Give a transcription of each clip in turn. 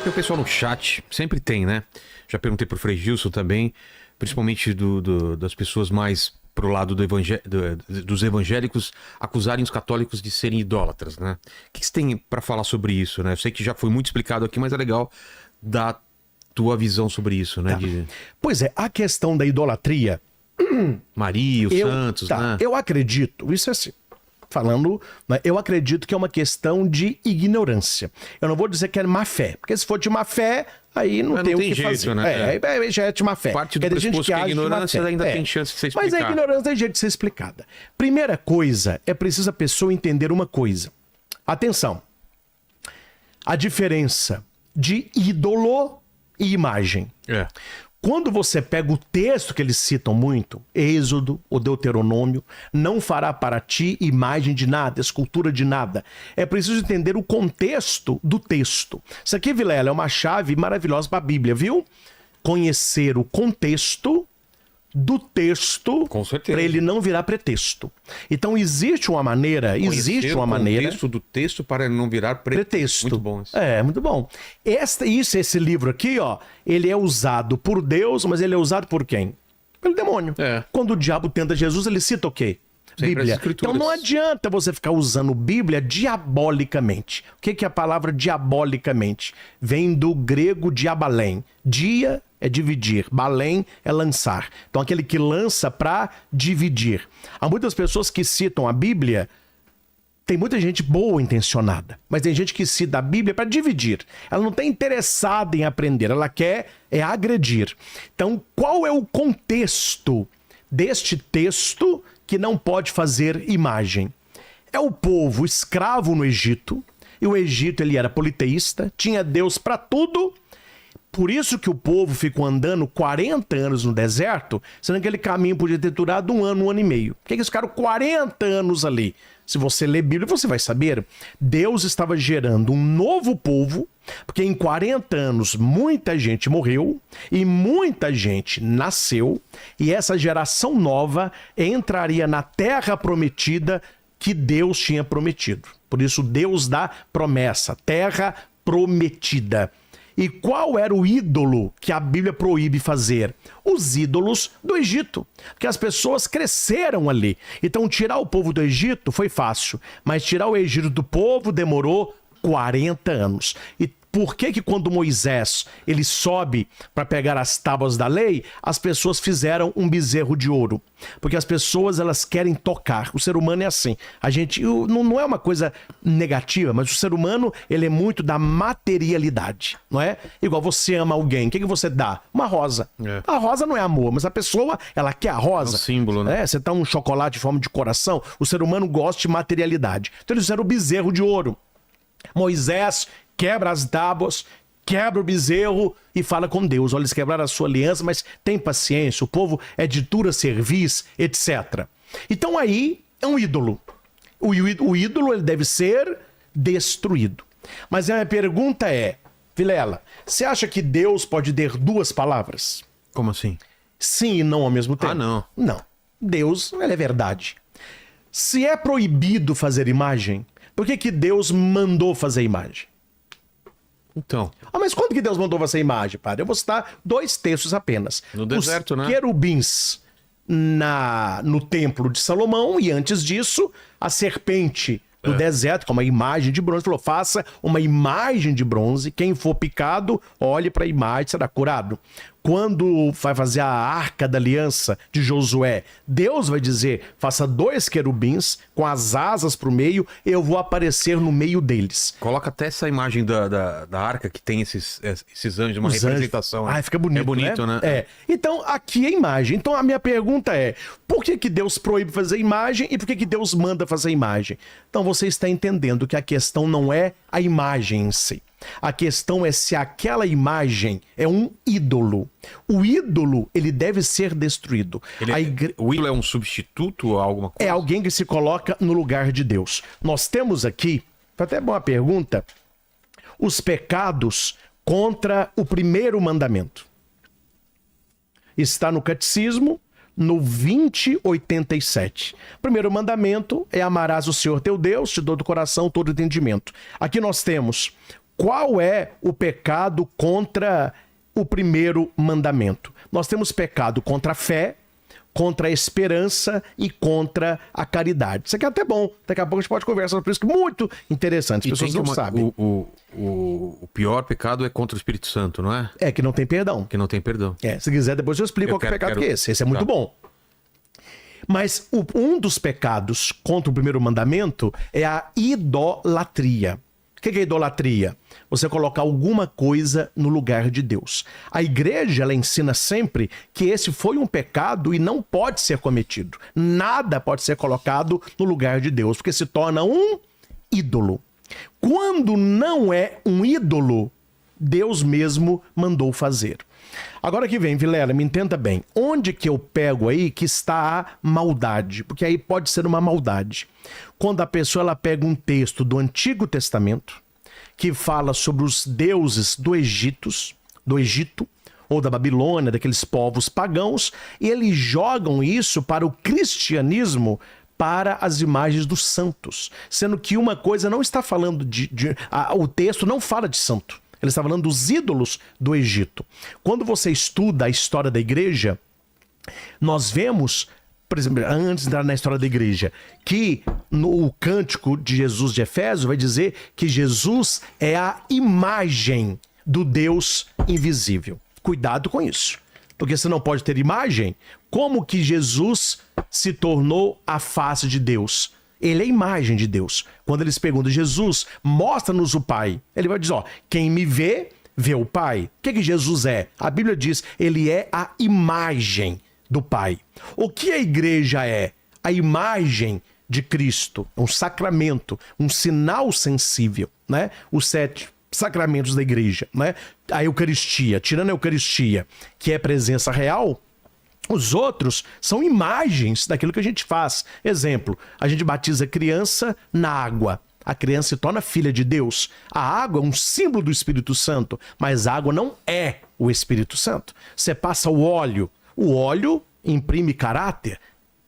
Tem o pessoal no chat, sempre tem, né? Já perguntei pro Frei Gilson também, principalmente das pessoas mais pro lado dos evangélicos acusarem os católicos de serem idólatras, né? O que você tem para falar sobre isso, né? Eu sei que já foi muito explicado aqui, mas é legal dar tua visão sobre isso, né? Tá. Pois é, a questão da idolatria... Maria, os santos, né? Eu acredito, isso é assim, falando, né, eu acredito que é uma questão de ignorância. Eu não vou dizer que é má fé, porque se for de má fé, aí não tem o que jeito, fazer. Né? Já é de má fé. Parte do pressuposto que a ignorância ainda tem chance de ser explicada. Mas a ignorância tem jeito de ser explicada. Primeira coisa, é preciso a pessoa entender uma coisa. Atenção. A diferença de ídolo e imagem. É. Quando você pega o texto que eles citam muito, Êxodo, o Deuteronômio, não fará para ti imagem de nada, escultura de nada. É preciso entender o contexto do texto. Isso aqui, Vilela, é uma chave maravilhosa para a Bíblia, viu? Conhecer o contexto do texto para ele não virar pretexto. Então existe uma maneira, o contexto do texto para ele não virar pretexto. Muito bom isso. É, muito bom. Esse livro aqui, ó, ele é usado por Deus, mas ele é usado por quem? Pelo demônio. É. Quando o diabo tenta Jesus, ele cita o quê? Bíblia. Então não adianta você ficar usando Bíblia diabolicamente. O que é a palavra diabolicamente? Vem do grego diabalém. Dia é dividir, balém é lançar. Então aquele que lança para dividir. Há muitas pessoas que citam a Bíblia, tem muita gente boa intencionada, mas tem gente que cita a Bíblia para dividir. Ela não está interessada em aprender, ela quer agredir. Então qual é o contexto deste texto que não pode fazer imagem? É o povo escravo no Egito, e o Egito ele era politeísta, tinha Deus para tudo. Por isso que o povo ficou andando 40 anos no deserto, sendo que aquele caminho podia ter durado um ano e meio. Por que eles ficaram 40 anos ali? Se você ler Bíblia, você vai saber. Deus estava gerando um novo povo, porque em 40 anos muita gente morreu e muita gente nasceu, e essa geração nova entraria na terra prometida que Deus tinha prometido. Por isso Deus dá promessa, terra prometida. E qual era o ídolo que a Bíblia proíbe fazer? Os ídolos do Egito. Porque as pessoas cresceram ali. Então tirar o povo do Egito foi fácil. Mas tirar o Egito do povo demorou 40 anos. E por que quando Moisés ele sobe para pegar as tábuas da lei, as pessoas fizeram um bezerro de ouro? Porque as pessoas elas querem tocar. O ser humano é assim. A gente não é uma coisa negativa, mas o ser humano ele é muito da materialidade, não é? Igual você ama alguém, o que você dá? Uma rosa. É. A rosa não é amor, mas a pessoa ela quer a rosa. É um símbolo, né? Você dá um chocolate em forma de coração. O ser humano gosta de materialidade. Então eles fizeram o bezerro de ouro. Moisés quebra as tábuas, quebra o bezerro e fala com Deus. Olha, eles quebraram a sua aliança, mas tem paciência, o povo é de dura cerviz, etc. Então aí é um ídolo. O ídolo ele deve ser destruído. Mas a minha pergunta é, Vilela, você acha que Deus pode ter duas palavras? Como assim? Sim e não ao mesmo tempo? Ah, não. Não. Deus, ele é verdade. Se é proibido fazer imagem, por que Deus mandou fazer imagem? Então. Mas quando que Deus mandou fazer imagem, padre? Eu vou citar 2 textos apenas. No deserto, os né? Querubins no templo de Salomão e antes disso, a serpente do deserto, com uma imagem de bronze. Falou, faça uma imagem de bronze. Quem for picado, olhe para a imagem, será curado. Quando vai fazer a arca da aliança de Josué, Deus vai dizer, faça 2 querubins com as asas para o meio, eu vou aparecer no meio deles. Coloca até essa imagem da arca que tem esses anjos, uma representação. Ah, fica bonito, é bonito, né? É. Então, aqui é a imagem. Então, a minha pergunta é, por que Deus proíbe fazer imagem e por que Deus manda fazer imagem? Então, você está entendendo que a questão não é a imagem em si. A questão é se aquela imagem é um ídolo. O ídolo, ele deve ser destruído. O ídolo é um substituto a alguma coisa? É alguém que se coloca no lugar de Deus. Nós temos aqui, foi até boa pergunta, os pecados contra o primeiro mandamento. Está no Catecismo, no 2087. Primeiro mandamento é amarás o Senhor teu Deus de todo o coração, todo o entendimento. Aqui nós temos qual é o pecado contra o primeiro mandamento? Nós temos pecado contra a fé, contra a esperança e contra a caridade. Isso aqui é até bom. Daqui a pouco a gente pode conversar sobre isso, que é muito interessante. As pessoas não sabem. O pior pecado é contra o Espírito Santo, não é? É, que não tem perdão. Que não tem perdão. Se quiser, depois eu explico qual é o pecado que é esse. Esse é muito bom. Mas um dos pecados contra o primeiro mandamento é a idolatria. O que é idolatria? Você colocar alguma coisa no lugar de Deus. A igreja, ela ensina sempre que esse foi um pecado e não pode ser cometido. Nada pode ser colocado no lugar de Deus, porque se torna um ídolo. Quando não é um ídolo, Deus mesmo mandou fazer. Agora que vem, Vilela, me entenda bem. Onde que eu pego aí que está a maldade? Porque aí pode ser uma maldade. Quando a pessoa ela pega um texto do Antigo Testamento que fala sobre os deuses do Egito ou da Babilônia, daqueles povos pagãos, e eles jogam isso para o cristianismo, para as imagens dos santos. Sendo que uma coisa não está falando o texto não fala de santo. Ele está falando dos ídolos do Egito. Quando você estuda a história da igreja, nós vemos, por exemplo, antes de entrar na história da igreja, que no cântico de Jesus de Efésio vai dizer que Jesus é a imagem do Deus invisível. Cuidado com isso, porque você não pode ter imagem. Como que Jesus se tornou a face de Deus? Ele é a imagem de Deus. Quando eles perguntam, Jesus, mostra-nos o Pai. Ele vai dizer, quem me vê, vê o Pai. O que Jesus é? A Bíblia diz, ele é a imagem do Pai. O que a igreja é? A imagem de Cristo, um sacramento, um sinal sensível, né? Os 7 sacramentos da igreja, né? A Eucaristia, tirando a Eucaristia, que é presença real, os outros são imagens daquilo que a gente faz. Exemplo, a gente batiza a criança na água. A criança se torna filha de Deus. A água é um símbolo do Espírito Santo, mas a água não é o Espírito Santo. Você passa o óleo imprime caráter.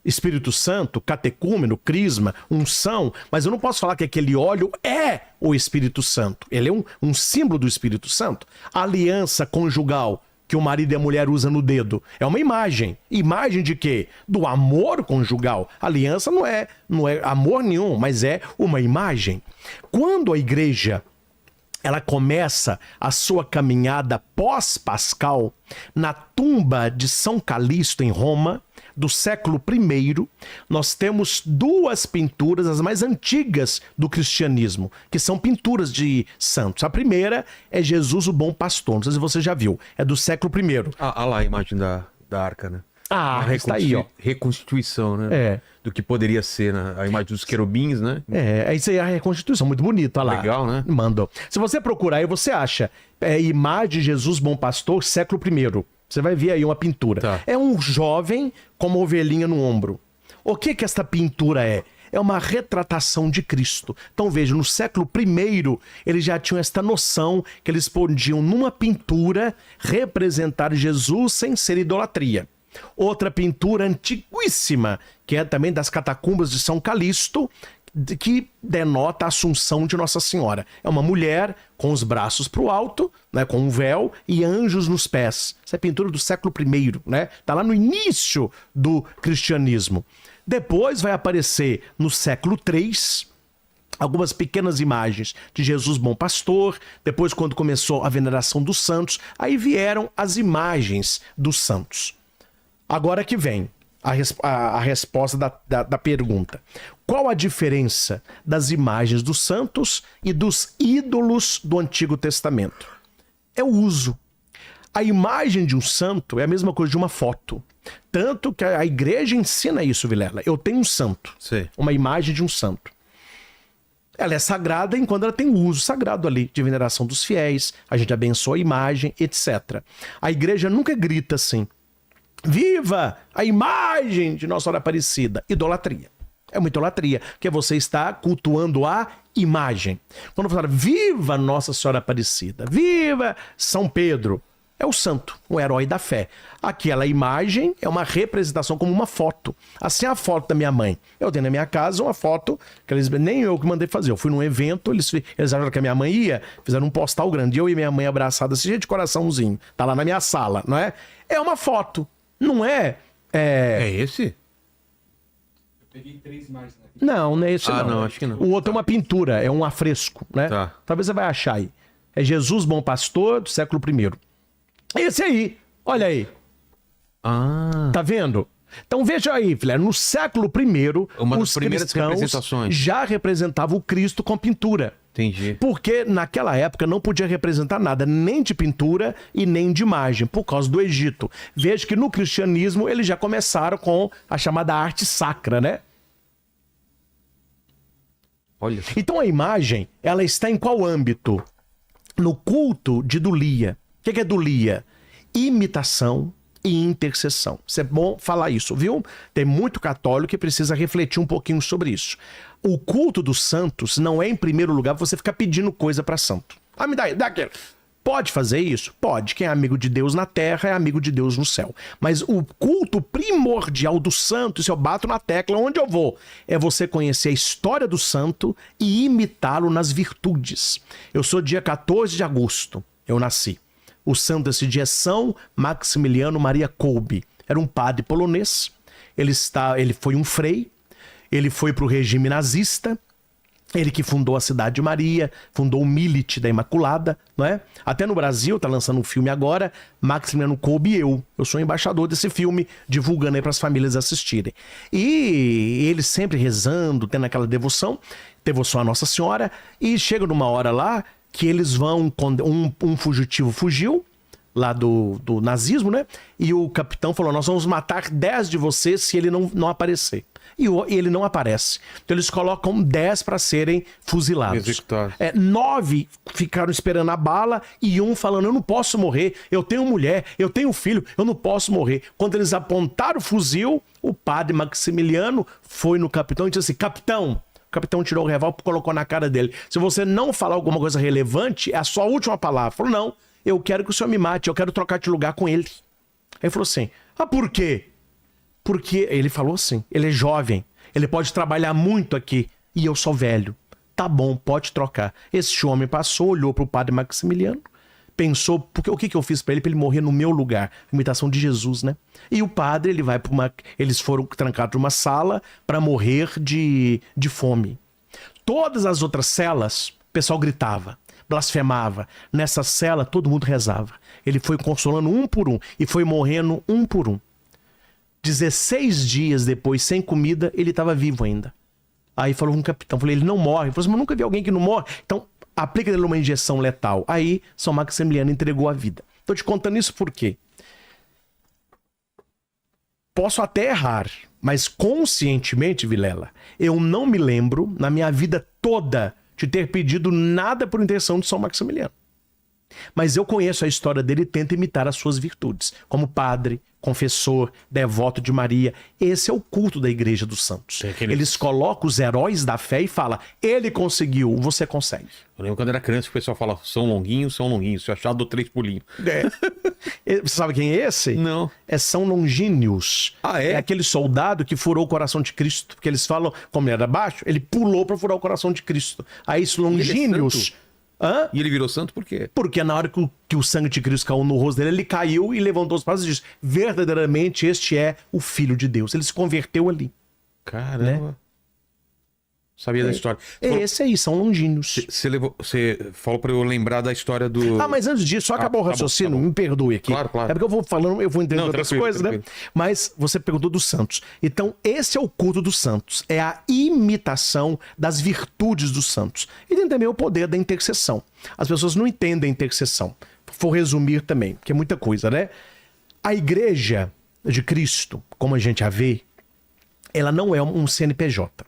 Espírito Santo, catecúmeno, crisma, unção, mas eu não posso falar que aquele óleo é o Espírito Santo. Ele é um símbolo do Espírito Santo. A aliança conjugal que o marido e a mulher usam no dedo é uma imagem. Imagem de quê? Do amor conjugal. Aliança não é amor nenhum, mas é uma imagem. Quando a igreja ela começa a sua caminhada pós-pascal na tumba de São Calixto, em Roma, do século I, nós temos 2 pinturas, as mais antigas do cristianismo, que são pinturas de santos. A primeira é Jesus, o Bom Pastor, não sei se você já viu, é do século I. Ah lá a imagem da arca, né? Está aí, ó. Reconstituição, né? Do que poderia ser, né? A imagem dos querubins, né? Isso aí é a reconstituição, muito bonita, olha lá. Legal, né? Mandou. Se você procurar aí, você acha imagem de Jesus, Bom Pastor, século I. Você vai ver aí uma pintura. Tá. É um jovem com uma ovelhinha no ombro. O que esta pintura é? É uma retratação de Cristo. Então veja, no século I, eles já tinham esta noção que eles podiam, numa pintura, representar Jesus sem ser idolatria. Outra pintura antiguíssima, que é também das catacumbas de São Calixto, que denota a Assunção de Nossa Senhora. É uma mulher com os braços para o alto, né, com um véu e anjos nos pés. Essa é pintura do século I, né? Tá lá no início do cristianismo. Depois vai aparecer no século III algumas pequenas imagens de Jesus Bom Pastor. Depois, quando começou a veneração dos santos, aí vieram as imagens dos santos. Agora que vem a resposta da pergunta. Qual a diferença das imagens dos santos e dos ídolos do Antigo Testamento? É o uso. A imagem de um santo é a mesma coisa de uma foto. Tanto que a igreja ensina isso, Vilela. Eu tenho um santo, uma imagem de um santo. Ela é sagrada enquanto ela tem o uso sagrado ali, de veneração dos fiéis, a gente abençoa a imagem, etc. A igreja nunca grita assim: viva a imagem de Nossa Senhora Aparecida. Idolatria. É uma idolatria, porque você está cultuando a imagem. Quando você fala, viva Nossa Senhora Aparecida, viva São Pedro, é o santo, o herói da fé. Aquela imagem é uma representação como uma foto. Assim a foto da minha mãe. Eu tenho na minha casa uma foto que nem eu que mandei fazer. Eu fui num evento, eles acharam que a minha mãe ia, fizeram um postal grande. Eu e minha mãe abraçadas, assim, de coraçãozinho. Tá lá na minha sala, não é? É uma foto. Não é... É esse? Eu peguei 3 mais aqui. Não é esse não. Não, acho que não. O outro é uma pintura, é um afresco, né? Tá. Talvez você vai achar aí. É Jesus Bom Pastor, do século I. Esse aí, olha aí. Tá vendo? Então veja aí, filha, no século I, uma das os primeiras cristãos representações já representavam o Cristo com pintura. Entendi. Porque naquela época não podia representar nada, nem de pintura e nem de imagem, por causa do Egito. Veja que no cristianismo eles já começaram com a chamada arte sacra, né? Olha. Então a imagem, ela está em qual âmbito? No culto de dulia. O que é dulia? Imitação e intercessão. Isso é bom falar isso, viu? Tem muito católico que precisa refletir um pouquinho sobre isso. O culto dos santos não é, em primeiro lugar, você ficar pedindo coisa para santo. Ah, me dá aquilo. Pode fazer isso? Pode. Quem é amigo de Deus na terra é amigo de Deus no céu. Mas o culto primordial do santo, se eu bato na tecla, onde eu vou? É você conhecer a história do santo e imitá-lo nas virtudes. Eu sou dia 14 de agosto, eu nasci. O santo desse dia é São Maximiliano Maria Kolbe. Era um padre polonês. Ele foi um frei. Ele foi para o regime nazista. Ele que fundou a Cidade de Maria, fundou o Milite da Imaculada, não é? Até no Brasil, tá lançando um filme agora, Maximiliano Kolbe e eu. Eu sou embaixador desse filme, divulgando aí para as famílias assistirem. E ele sempre rezando, tendo aquela devoção à Nossa Senhora, e chega numa hora lá que eles vão, um fugitivo fugiu, lá do nazismo, né? E o capitão falou, nós vamos matar 10 de vocês se ele não aparecer. E ele não aparece. Então eles colocam 10 para serem fuzilados. 9 ficaram esperando a bala e um falando, eu não posso morrer, eu tenho mulher, eu tenho filho, eu não posso morrer. Quando eles apontaram o fuzil, o padre Maximiliano foi no capitão e disse assim, capitão, o capitão tirou o revólver e colocou na cara dele. Se você não falar alguma coisa relevante, é a sua última palavra. Falou, não, eu quero que o senhor me mate, eu quero trocar de lugar com ele. Aí ele falou assim, por quê? Porque ele falou assim, ele é jovem, ele pode trabalhar muito aqui e eu sou velho. Tá bom, pode trocar. Esse homem passou, olhou pro padre Maximiliano, pensou, porque o que eu fiz para ele morrer no meu lugar? Imitação de Jesus, né? E o padre, ele vai para eles foram trancados numa sala para morrer de fome. Todas as outras celas, o pessoal gritava, blasfemava. Nessa cela, todo mundo rezava. Ele foi consolando um por um e foi morrendo um por um. 16 dias depois, sem comida, ele estava vivo ainda. Aí falou com o capitão, falei, ele não morre. Ele falou assim, mas nunca vi alguém que não morre. Então, aplica nele uma injeção letal. Aí, São Maximiliano entregou a vida. Tô te contando isso por quê? Posso até errar, mas conscientemente, Vilela, eu não me lembro, na minha vida toda, de ter pedido nada por intenção de São Maximiliano. Mas eu conheço a história dele e tento imitar as suas virtudes. Como padre, confessor, devoto de Maria. Esse é o culto da Igreja dos Santos. Eles colocam os heróis da fé e falam, ele conseguiu, você consegue. Eu lembro quando era criança que o pessoal fala, São Longuinho. Se eu achar, dou 3 pulinhos. Você sabe quem é esse? Não. É São Longínios. É? É aquele soldado que furou o coração de Cristo. Porque eles falam, como ele era baixo, ele pulou para furar o coração de Cristo. Aí esse Longínios... E ele virou santo por quê? Porque na hora que o sangue de Cristo caiu no rosto dele, ele caiu e levantou os braços e disse, verdadeiramente este é o Filho de Deus. Ele se converteu ali. Caramba. Né? Sabia da história. Esse aí, São Longínios. Você falou pra eu lembrar da história do... mas antes disso, só acabou o raciocínio, me perdoe aqui. Claro. É porque eu vou falando, eu vou entender outras coisas, né? Mas você perguntou dos santos. Então, esse é o culto dos santos. É a imitação das virtudes dos santos. E tem também o poder da intercessão. As pessoas não entendem a intercessão. Vou resumir também, que é muita coisa, né? A Igreja de Cristo, como a gente a vê, ela não é um CNPJ.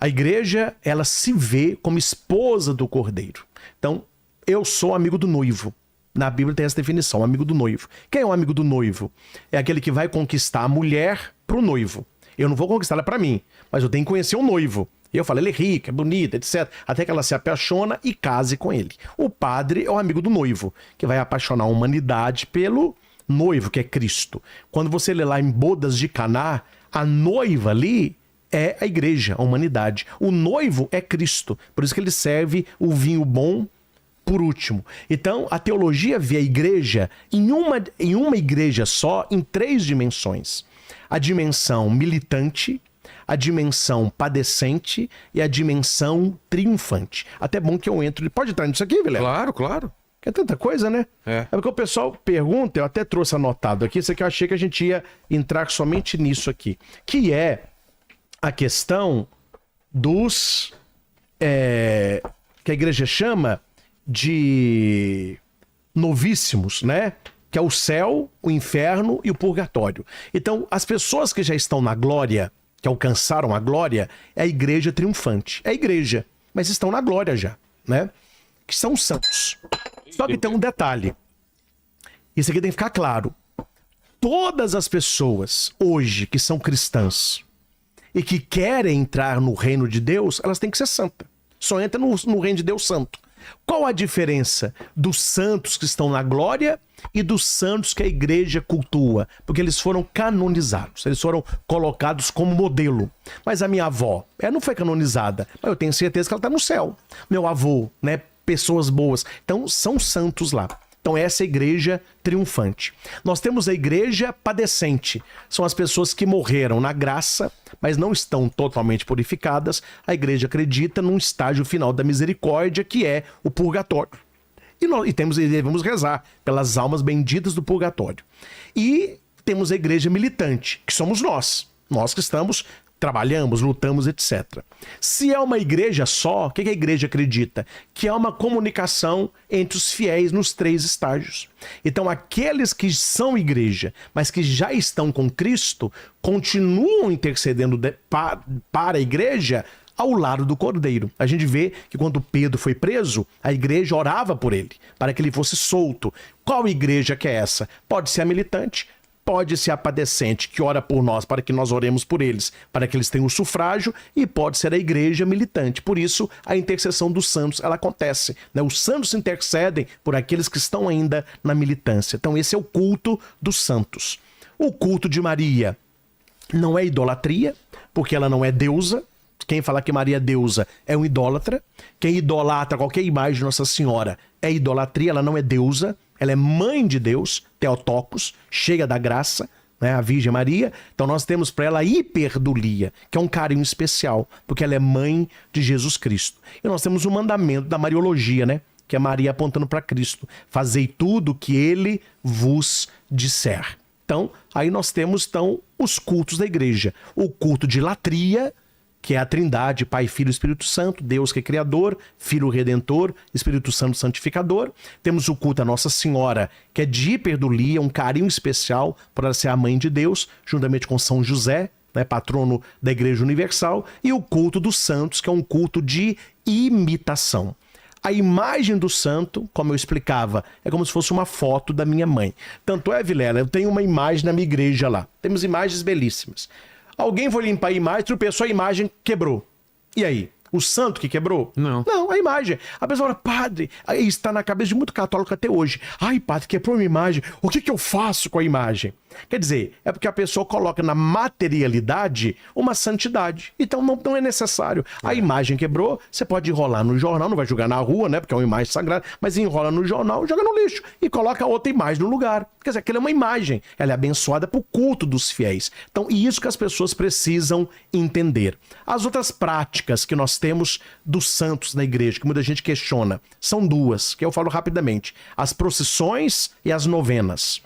A igreja, ela se vê como esposa do Cordeiro. Então, eu sou amigo do noivo. Na Bíblia tem essa definição, amigo do noivo. Quem é o amigo do noivo? É aquele que vai conquistar a mulher pro noivo. Eu não vou conquistar ela para mim, mas eu tenho que conhecer o noivo. E eu falo, ele é rico, é bonito, etc. Até que ela se apaixona e case com ele. O padre é o amigo do noivo, que vai apaixonar a humanidade pelo noivo, que é Cristo. Quando você lê lá em Bodas de Caná, a noiva ali é a igreja, a humanidade. O noivo é Cristo. Por isso que ele serve o vinho bom por último. Então, a teologia vê a igreja em uma igreja só, em 3 dimensões. A dimensão militante, a dimensão padecente e a dimensão triunfante. Até bom que eu entro... Pode entrar nisso aqui, Vilela? Claro, claro. É tanta coisa, né? É porque o pessoal pergunta, eu até trouxe anotado aqui, isso aqui eu achei que a gente ia entrar somente nisso aqui, que é a questão dos... que a igreja chama de novíssimos, né? Que é o céu, o inferno e o purgatório. Então, as pessoas que já estão na glória, que alcançaram a glória, é a igreja triunfante. É a igreja, mas estão na glória já, né? Que são os santos. Só que tem um detalhe. Isso aqui tem que ficar claro. Todas as pessoas hoje que são cristãs e que querem entrar no reino de Deus, elas têm que ser santas. Só entra no reino de Deus santo. Qual a diferença dos santos que estão na glória e dos santos que a igreja cultua? Porque eles foram canonizados, eles foram colocados como modelo. Mas a minha avó, ela não foi canonizada, mas eu tenho certeza que ela está no céu. Meu avô, né? Pessoas boas. Então, são santos lá. Então, essa é a igreja triunfante. Nós temos a igreja padecente. São as pessoas que morreram na graça, mas não estão totalmente purificadas. A igreja acredita num estágio final da misericórdia, que é o purgatório. E devemos rezar pelas almas benditas do purgatório. E temos a igreja militante, que somos nós. Nós que estamos... trabalhamos, lutamos, etc. Se é uma igreja só, o que a igreja acredita? Que é uma comunicação entre os fiéis nos 3 estágios. Então, aqueles que são igreja, mas que já estão com Cristo, continuam intercedendo para a igreja ao lado do Cordeiro. A gente vê que quando Pedro foi preso, a igreja orava por ele, para que ele fosse solto. Qual igreja que é essa? Pode ser a militante, pode ser a padecente, que ora por nós para que nós oremos por eles, para que eles tenham o sufrágio, e pode ser a igreja militante. Por isso, a intercessão dos santos, ela acontece, né? Os santos intercedem por aqueles que estão ainda na militância. Então, esse é o culto dos santos. O culto de Maria não é idolatria, porque ela não é deusa. Quem fala que Maria é deusa é um idólatra. Quem idolatra qualquer imagem de Nossa Senhora é idolatria, ela não é deusa. Ela é mãe de Deus, Theotokos, cheia da graça, né, a Virgem Maria. Então nós temos para ela a hiperdulia, que é um carinho especial, porque ela é mãe de Jesus Cristo. E nós temos o mandamento da Mariologia, né, que é Maria apontando para Cristo. Fazei tudo o que ele vos disser. Então, aí nós temos os cultos da igreja. O culto de latria, que é a Trindade, Pai, Filho e Espírito Santo, Deus que é Criador, Filho Redentor, Espírito Santo Santificador. Temos o culto à Nossa Senhora, que é de hiperdulia, um carinho especial por ela ser a mãe de Deus, juntamente com São José, né, patrono da Igreja Universal, e o culto dos santos, que é um culto de imitação. A imagem do santo, como eu explicava, é como se fosse uma foto da minha mãe. Tanto é, Vilela, eu tenho uma imagem na minha igreja lá. Temos imagens belíssimas. Alguém foi limpar a imagem, tropeçou, a imagem quebrou. E aí? O santo que quebrou? Não. Não, a imagem. A pessoa fala, padre, aí está na cabeça de muito católico até hoje. Ai, padre, quebrou uma imagem. O que eu faço com a imagem? Quer dizer, é porque a pessoa coloca na materialidade uma santidade. Então não é necessário. A imagem quebrou, você pode enrolar no jornal, não vai jogar na rua, né? Porque é uma imagem sagrada, mas enrola no jornal, joga no lixo e coloca outra imagem no lugar. Quer dizer, aquilo é uma imagem. Ela é abençoada para o culto dos fiéis. Então, e isso que as pessoas precisam entender. As outras práticas que nós temos dos santos na igreja, que muita gente questiona, são 2, que eu falo rapidamente. As procissões e as novenas.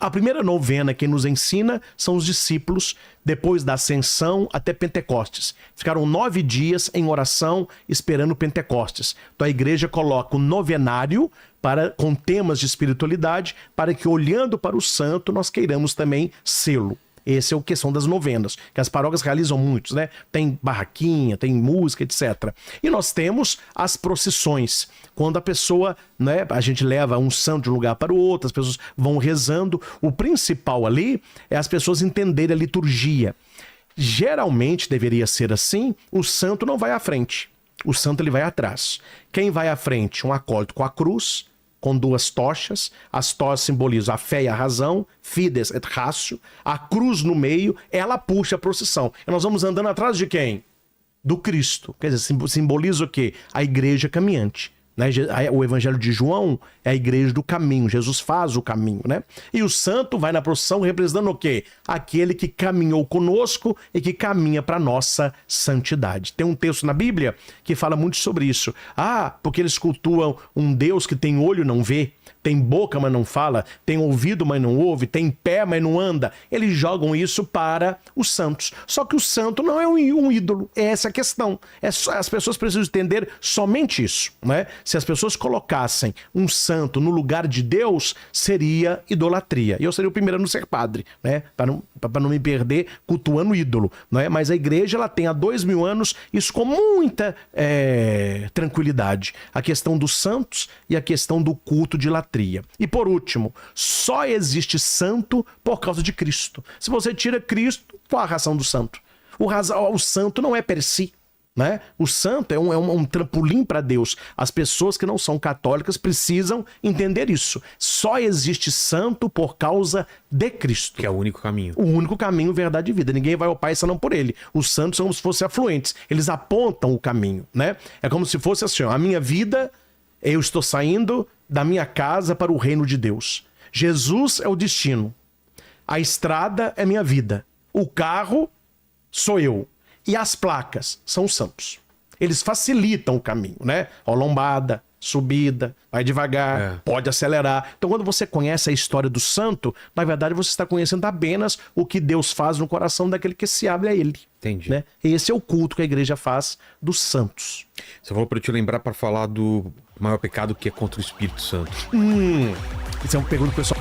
A primeira novena que nos ensina são os discípulos, depois da ascensão até Pentecostes. Ficaram 9 dias em oração esperando Pentecostes. Então a igreja coloca o novenário com temas de espiritualidade, para que olhando para o santo nós queiramos também sê-lo. Essa é a questão das novenas, que as paróquias realizam muitos, né? Tem barraquinha, tem música, etc. E nós temos as procissões, quando a pessoa, né, a gente leva um santo de um lugar para o outro, as pessoas vão rezando. O principal ali é as pessoas entenderem a liturgia. Geralmente deveria ser assim, o santo não vai à frente. O santo ele vai atrás. Quem vai à frente? Um acólito com a cruz, com 2 tochas. As tochas simbolizam a fé e a razão, fides et ratio. A cruz no meio, ela puxa a procissão. E nós vamos andando atrás de quem? Do Cristo. Quer dizer, simboliza o quê? A igreja caminhante. Né? O Evangelho de João é a igreja do caminho. Jesus faz o caminho, né? E o santo vai na procissão representando o quê? Aquele que caminhou conosco e que caminha para nossa santidade. Tem um texto na Bíblia que fala muito sobre isso. Porque eles cultuam um Deus que tem olho e não vê, tem boca, mas não fala, tem ouvido, mas não ouve, tem pé, mas não anda. Eles jogam isso para os santos. Só que o santo não é um ídolo. É essa a questão. As pessoas precisam entender somente isso, né? Se as pessoas colocassem um santo no lugar de Deus, seria idolatria. E eu seria o primeiro a não ser padre, né? Para não me perder cultuando ídolo, né? Mas a igreja ela tem há 2000 anos isso com muita tranquilidade. A questão dos santos e a questão do culto de latria. E por último, só existe santo por causa de Cristo. Se você tira Cristo, qual a razão do santo? O santo não é per si. Né? O santo é um trampolim para Deus. As pessoas que não são católicas precisam entender isso. Só existe santo por causa de Cristo. Que é o único caminho. O único caminho, verdade e vida. Ninguém vai ao Pai senão por ele. Os santos são como se fossem afluentes. Eles apontam o caminho, né? É como se fosse assim, ó, a minha vida, eu estou saindo da minha casa para o reino de Deus. Jesus é o destino. A estrada é minha vida. O carro sou eu. E as placas são os santos. Eles facilitam o caminho, né? Ó, lombada, subida, vai devagar, pode acelerar. Então, quando você conhece a história do santo, na verdade você está conhecendo apenas o que Deus faz no coração daquele que se abre a ele. Entendi. Né? Esse é o culto que a igreja faz dos santos. Você falou para eu te lembrar para falar do maior pecado que é contra o Espírito Santo. Isso é uma pergunta pessoal.